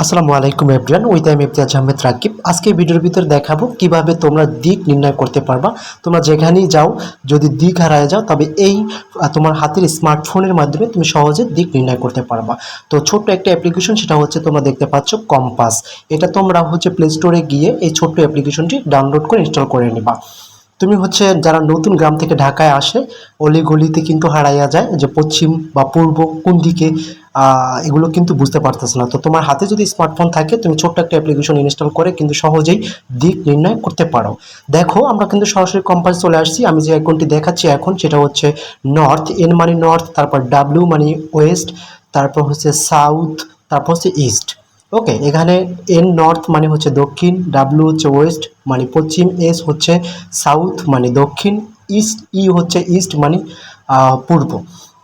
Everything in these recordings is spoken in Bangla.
আসসালামু আলাইকুম everyone, with I am Imtiaz Ahmed Rakib. আজকে ভিডিওর ভিতরে দেখাবো কিভাবে তোমরা দিক নির্ণয় করতে পারবা। তোমরা যেখানেই যাও, যদি দিক হারায় যাও, তবে এই তোমার হাতের স্মার্টফোনের মাধ্যমে তুমি সহজে দিক নির্ণয় করতে পারবা। তো ছোট্ট একটা অ্যাপ্লিকেশন, সেটা হচ্ছে তোমরা দেখতে পাচ্ছ কম্পাস। এটা তোমরা প্লে স্টোরে গিয়ে এই ছোট্ট অ্যাপ্লিকেশনটি ডাউনলোড করে ইনস্টল করে নিবা। তুমি যারা নতুন গ্রাম থেকে ঢাকায় আসে, অলিগলিতে কিন্তু হারাইয়া যায় যে পশ্চিম বা পূর্ব কোন দিকে, এগুলো কিন্তু বুঝতে পারতেছে না। তো তোমার হাতে যদি স্মার্টফোন থাকে, তুমি ছোট্ট একটা অ্যাপ্লিকেশন ইনস্টল করে কিন্তু সহজেই দিক নির্ণয় করতে পারো। দেখো, আমরা কিন্তু সরাসরি কম্পাস চলে আসছি। আমি যে আইকনটি দেখাচ্ছি এখন, সেটা হচ্ছে নর্থ। এন মানে নর্থ, তারপর ডাব্লিউ মানে ওয়েস্ট, তারপর হচ্ছে সাউথ, তারপর হচ্ছে ইস্ট। ওকে, এখানে এন নর্থ মানে হচ্ছে দক্ষিণ, ডাব্লিউ হচ্ছে ওয়েস্ট মানে পশ্চিম, এস হচ্ছে সাউথ মানে দক্ষিণ, ইস্ট হচ্ছে ইস্ট মানে পূর্ব।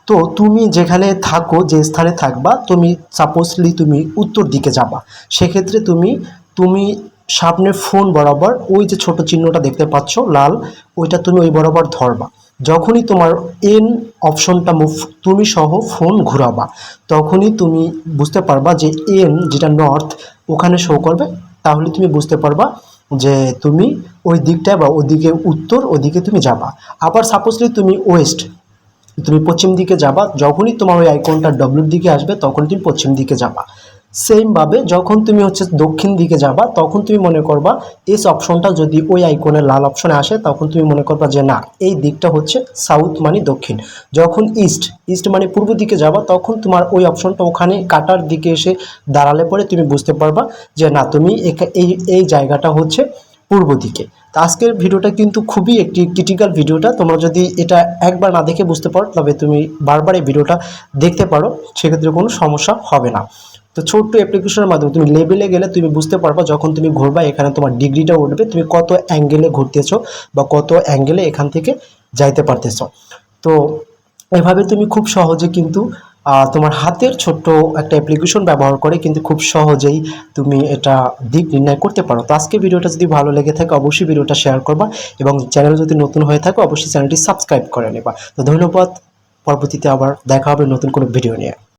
তো তুমি যেখানে থাকো, যে স্থানে থাকবা, তুমি সাপোজলি তুমি উত্তর দিকে যাবা, সেক্ষেত্রে তুমি তুমি সামনে ফোন বরাবর ওই যে ছোট চিহ্নটা দেখতে পাচ্ছ লাল, ওইটা তুমি ওই বরাবর ধরবা। যখনই তোমার এন অপশনটা তুমি সহ ফোন ঘুরাবা, তখনই তুমি বুঝতে পারবা যে এন যেটা নর্থ ওখানে শো করবে। তাহলে তুমি বুঝতে পারবা যে তুমি ওই দিকটা বা ওদিকে উত্তর, ওদিকে তুমি যাবা। আবার সাপোজলি তুমি ওয়েস্ট, তুমি পশ্চিম দিকে যাবা, যখনই তোমার ওই আইকনটা ডব্লিউর দিকে আসবে তখন তুমি পশ্চিম দিকে যাবা। সেমভাবে যখন তুমি দক্ষিণ দিকে যাবা, তখন তুমি মনে করবা এস অপশনটা যদি ওই আইকনের লাল অপশনে আসে, তখন তুমি মনে করবা যে না, এই দিকটা হচ্ছে সাউথ মানে দক্ষিণ। যখন ইস্ট ইস্ট মানে পূর্ব দিকে যাবা, তখন তোমার ওই অপশনটা ওখানে কাটার দিকে এসে দাঁড়ালে পরে তুমি বুঝতে পারবা যে না, তুমি এই এই জায়গাটা হচ্ছে পূর্ব দিকে। তো আজকের ভিডিওটা কিন্তু খুবই একটি ক্রিটিক্যাল ভিডিওটা। তোমরা যদি এটা একবার না দেখে বুঝতে পারো, তবে তুমি বারবার এই ভিডিওটা দেখতে পারো, সেক্ষেত্রে কোনো সমস্যা হবে না। তো ছোট্ট অ্যাপ্লিকেশনের মাধ্যমে তুমি লেভেলে গেলে তুমি বুঝতে পারবা, যখন তুমি ঘুরবা এখানে তোমার ডিগ্রিটা উঠবে, তুমি কত অ্যাঙ্গেলে ঘুরতেছো বা কত অ্যাঙ্গেলে এখান থেকে যাইতে পারতেছো। তো এভাবে তুমি খুব সহজে কিন্তু তোমার হাতের ছোট্ট একটা অ্যাপ্লিকেশন ব্যবহার করে কিন্তু খুব সহজেই তুমি এটা দিক নির্ণয় করতে পারো। তো আজকে ভিডিওটা যদি ভালো লেগে থাকে, অবশ্যই ভিডিওটা শেয়ার করবা, এবং চ্যানেল যদি নতুন হয়ে থাকে অবশ্যই চ্যানেলটি সাবস্ক্রাইব করে নেবা। তো ধন্যবাদ। পরবর্তীতে আবার দেখা হবে নতুন কোনো ভিডিও নিয়ে।